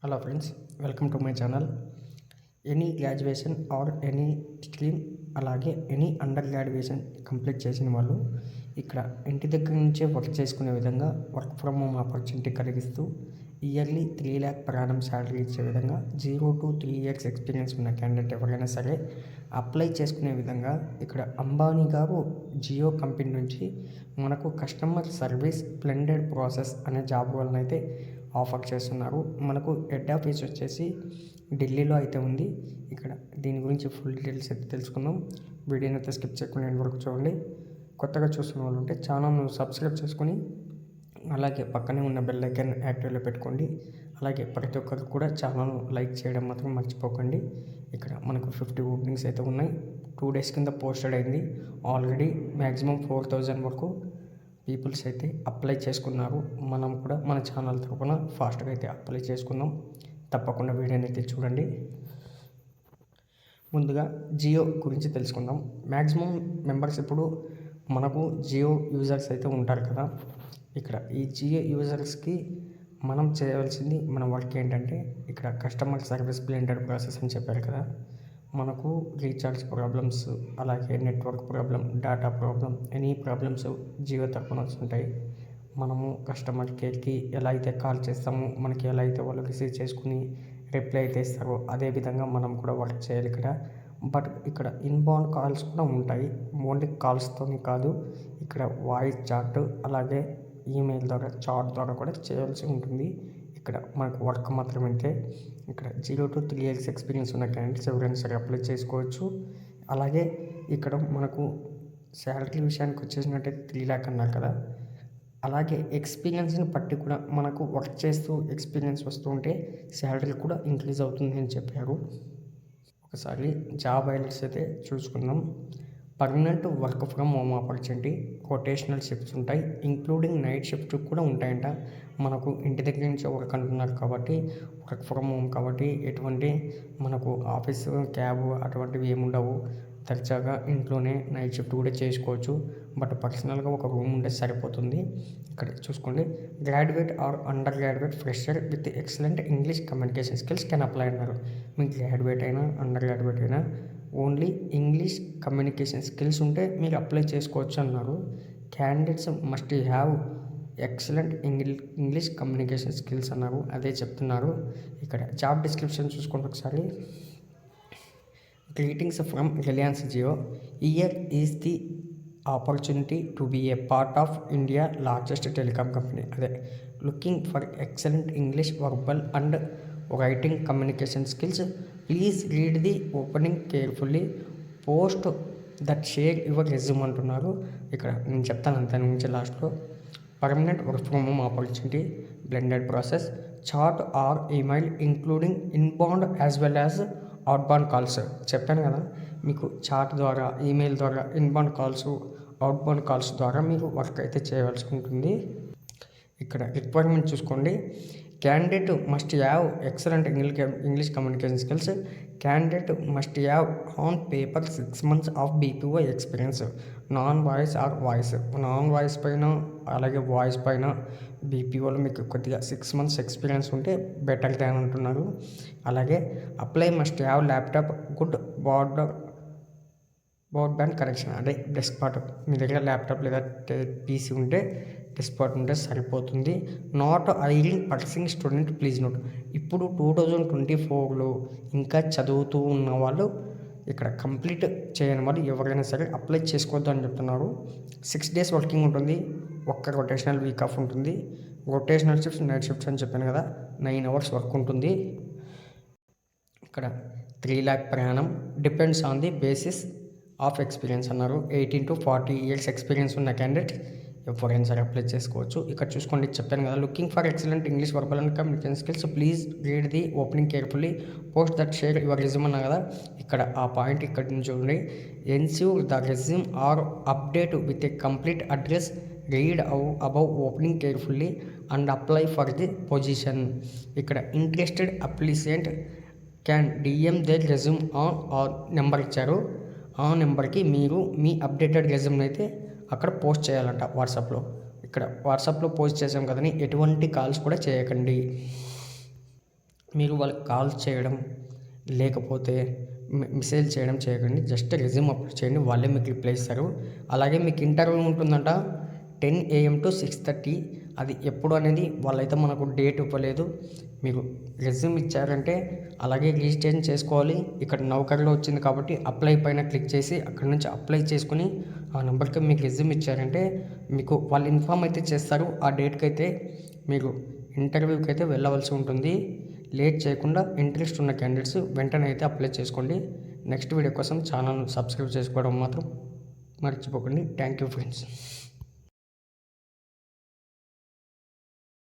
Hello friends, welcome to my channel. Any graduation or any stream, అలాగే any under graduation complete చేసిన వాళ్ళు ఇక్కడ ఇంటి దగ్గర నుంచే వర్క్ చేసుకునే విధంగా వర్క్ ఫ్రమ్ హోమ్ ఆపర్చునిటీ కలిగిస్తూ yearly 3 lakh per annum salary ఇచ్చే విధంగా 0 to 3 years ఎక్స్పీరియన్స్ ఉన్న క్యాండిడేట్ ఎవరైనా సరే అప్లై చేసుకునే విధంగా ఇక్కడ అంబానీ గారు జియో కంపెనీ నుంచి మనకు కస్టమర్ సర్వీస్ బ్లెండెడ్ ప్రాసెస్ అనే జాబ్ వలన అయితే ఆఫర్ చేస్తున్నారు. మనకు హెడ్ ఆఫీస్ వచ్చేసి ఢిల్లీలో అయితే ఉంది. ఇక్కడ దీని గురించి ఫుల్ డీటెయిల్స్ అయితే తెలుసుకుందాం. వీడియోని అయితే స్కిప్ చేయకుండా ఎండ్ వరకు చూడండి. కొత్తగా చూస్తున్న వాళ్ళు ఉంటే ఛానల్ను సబ్స్క్రైబ్ చేసుకొని అలాగే పక్కనే ఉన్న బెల్ ఐకాన్ యాక్టివ్లో పెట్టుకోండి. అలాగే ప్రతి ఒక్కరికి కూడా ఛానల్ లైక్ చేయడం మాత్రం మర్చిపోకండి. ఇక్కడ మనకు 50 ఓపెనింగ్స్ అయితే ఉన్నాయి. 2 days కింద పోస్టెడ్ అయింది. ఆల్రెడీ మ్యాక్సిమం 4,000 వరకు పీపుల్స్ అయితే అప్లై చేసుకున్నారు. మనం కూడా మన ఛానల్ తరపున ఫాస్ట్గా అయితే అప్లై చేసుకుందాం. తప్పకుండా వీడియోని అయితే చూడండి. ముందుగా జియో గురించి తెలుసుకుందాం. మ్యాక్సిమం మెంబర్స్ ఇప్పుడు మనకు జియో యూజర్స్ అయితే ఉంటారు కదా. ఇక్కడ ఈ జియో యూజర్స్కి మనం చేయవలసింది మన వర్క్ ఏంటంటే, ఇక్కడ కస్టమర్ సర్వీస్ బ్లెండెడ్ ప్రాసెస్ అని చెప్పారు కదా. మనకు రీఛార్జ్ ప్రాబ్లమ్స్, అలాగే network problem, data problem, any problems Jio తరపున వస్తుంటాయి. మనము కస్టమర్ కేర్కి ఎలా అయితే కాల్ చేస్తామో, మనకి ఎలా అయితే వాళ్ళు రిసీవ్ చేసుకుని రిప్లై అయితే ఇస్తారో అదే విధంగా మనం కూడా వర్క్ చేయాలి ఇక్కడ. బట్ ఇక్కడ ఇన్బౌండ్ కాల్స్ కూడా ఉంటాయి. ఓన్లీ కాల్స్తోనే కాదు, ఇక్కడ వాయిస్ చాట్ అలాగే ఈమెయిల్ ద్వారా చాట్ ద్వారా కూడా చేయాల్సి ఉంటుంది. ఇక్కడ మనకు వర్క్ మాత్రమైతే ఇక్కడ 0 to 3 years ఎక్స్పీరియన్స్ ఉన్న క్యాండిడేట్స్ ఎవరైనా సరే అప్లై చేసుకోవచ్చు. అలాగే ఇక్కడ మనకు శాలరీ విషయానికి వచ్చేసినట్టయితే 3 lakh అన్నారు కదా. అలాగే ఎక్స్పీరియన్స్ని బట్టి కూడా మనకు వర్క్ చేస్తూ ఎక్స్పీరియన్స్ వస్తూ ఉంటే శాలరీ కూడా ఇంక్రీజ్ అవుతుంది అని చెప్పారు. ఒకసారి జాబ్ హైలైట్స్ అయితే చూసుకుందాం. Permanent work from home opportunity, rotational shifts ఉంటాయి, ఇంక్లూడింగ్ నైట్ షిఫ్ట్ కూడా ఉంటాయంట. మనకు ఇంటి దగ్గర నుంచి వర్క్ అంటున్నారు కాబట్టి వర్క్ ఫ్రమ్ హోమ్ కాబట్టి ఎటువంటి మనకు ఆఫీస్ క్యాబ్ అటువంటివి ఏముండవు. దర్జాగా ఇంట్లోనే నైట్ షిఫ్ట్ కూడా చేసుకోవచ్చు. బట్ పర్సనల్గా ఒక రూమ్ ఉంటే సరిపోతుంది. ఇక్కడ చూసుకోండి, graduate or under graduate fresher with excellent English communication skills can apply అన్నారు. మీకు గ్రాడ్యుయేట్ అయినా అండర్ గ్రాడ్యుయేట్ అయినా ఓన్లీ ఇంగ్లీష్ కమ్యూనికేషన్ స్కిల్స్ ఉంటే మీరు అప్లై చేసుకోవచ్చు అన్నారు. Candidates must have excellent English communication skills అన్నారు. అదే చెప్తున్నారు. ఇక్కడ జాబ్ డిస్క్రిప్షన్ చూసుకోండి ఒకసారి. Greetings from Reliance Jio. Here is the opportunity to be a part of India largest telecom company. అదే looking for excellent English verbal and writing communication skills. Please read the opening carefully. Post that share your resume అంటున్నారు. ఇక్కడ నేను చెప్తాను అంత నుంచి లాస్ట్లో. Permanent work from home opportunity, blended process, chat or email including inbound as well as outbound calls. చెప్పాను కదా, మీకు చాట్ ద్వారా, ఈమెయిల్ ద్వారా, ఇన్బౌండ్ కాల్స్, అవుట్బౌండ్ కాల్స్ ద్వారా మీరు వర్క్ అయితే చేయవలసి ఉంటుంది. ఇక్కడ రిక్వైర్మెంట్ చూసుకోండి. Candidate must have excellent English communication skills. Candidate must have on paper 6 months of BPO experience. Non voice or voice, non voice పైన అలాగే వాయిస్ పైన బీపీఓలో మీకు కొద్దిగా 6 months ఎక్స్పీరియన్స్ ఉంటే బెటర్ దాన్ అంటున్నారు. అలాగే apply must have laptop, good broadband connection, అదే డెస్క్టాప్. మీ దగ్గర ల్యాప్టాప్ లేదా పీసీ ఉంటే డెస్క్టాప్ ఉంటే సరిపోతుంది. Not hiring pursuing student, please note. ఇప్పుడు 2024లో ఇంకా చదువుతూ ఉన్న వాళ్ళు, ఇక్కడ కంప్లీట్ చేయని వాళ్ళు ఎవరైనా సరే అప్లై చేసుకోవద్దు అని చెప్తున్నారు. 6 days వర్కింగ్ ఉంటుంది. ఒక్క రొటేషనల్ వీక్ ఆఫ్ ఉంటుంది. రొటేషనల్ షిఫ్ట్స్, నైట్ షిఫ్ట్స్ అని చెప్పాను కదా, 9 hours వర్క్ ఉంటుంది. ఇక్కడ 3 lakh per annum depends on the basis of experience అన్నారు. 18 to 40 years ఎక్స్పీరియన్స్ ఉన్న క్యాండిడేట్ ఎవరైనా సరే అప్లై చేసుకోవచ్చు. ఇక్కడ చూసుకోండి, చెప్పాను కదా, looking for excellent English verbal and communication skills. Please read the opening carefully. Post that share your resume అన్నా కదా, ఇక్కడ ఆ పాయింట్ ఇక్కడ నుంచి చూడండి. Ensure the resume are update with a complete address. Read above opening carefully and apply for the position. ఇక్కడ interested applicant can DM their resume on number ఇచ్చారు. ఆ నెంబర్కి మీరు మీ అప్డేటెడ్ రెజ్యూమ్ అయితే అక్కడ పోస్ట్ చేయాలంట వాట్సాప్లో. ఇక్కడ వాట్సాప్లో పోస్ట్ చేసాం కదని ఎటువంటి కాల్స్ కూడా చేయకండి. మీరు వాళ్ళకి కాల్స్ చేయడం లేకపోతే మెసేజ్ చేయడం చేయకండి. జస్ట్ రెజ్యూమ్ అప్లోడ్ చేయండి, వాళ్ళే మీకు రిప్లై ఇస్తారు. అలాగే మీకు ఇంటర్వ్యూ ఉంటుందంట 10 AM to 6:30. అది ఎప్పుడు అనేది వాళ్ళైతే మనకు డేట్ ఇవ్వలేదు. మీరు రెజ్యూమ్ ఇచ్చారంటే అలాగే రిజిస్ట్రేషన్ చేసుకోవాలి. ఇక్కడ నౌకర్లో వచ్చింది కాబట్టి అప్లై పైన క్లిక్ చేసి అక్కడ నుంచి అప్లై చేసుకుని ఆ నెంబర్కి మీకు రెజ్యూమ్ ఇచ్చారంటే మీకు వాళ్ళు ఇన్ఫామ్ అయితే చేస్తారు. ఆ డేట్కి అయితే మీరు ఇంటర్వ్యూకి అయితే వెళ్ళవలసి ఉంటుంది. లేట్ చేయకుండా ఇంట్రెస్ట్ ఉన్న క్యాండిడేట్స్ వెంటనే అయితే అప్లై చేసుకోండి. నెక్స్ట్ వీడియో కోసం ఛానల్ను సబ్స్క్రైబ్ చేసుకోవడం మాత్రం మర్చిపోకండి. Thank you friends.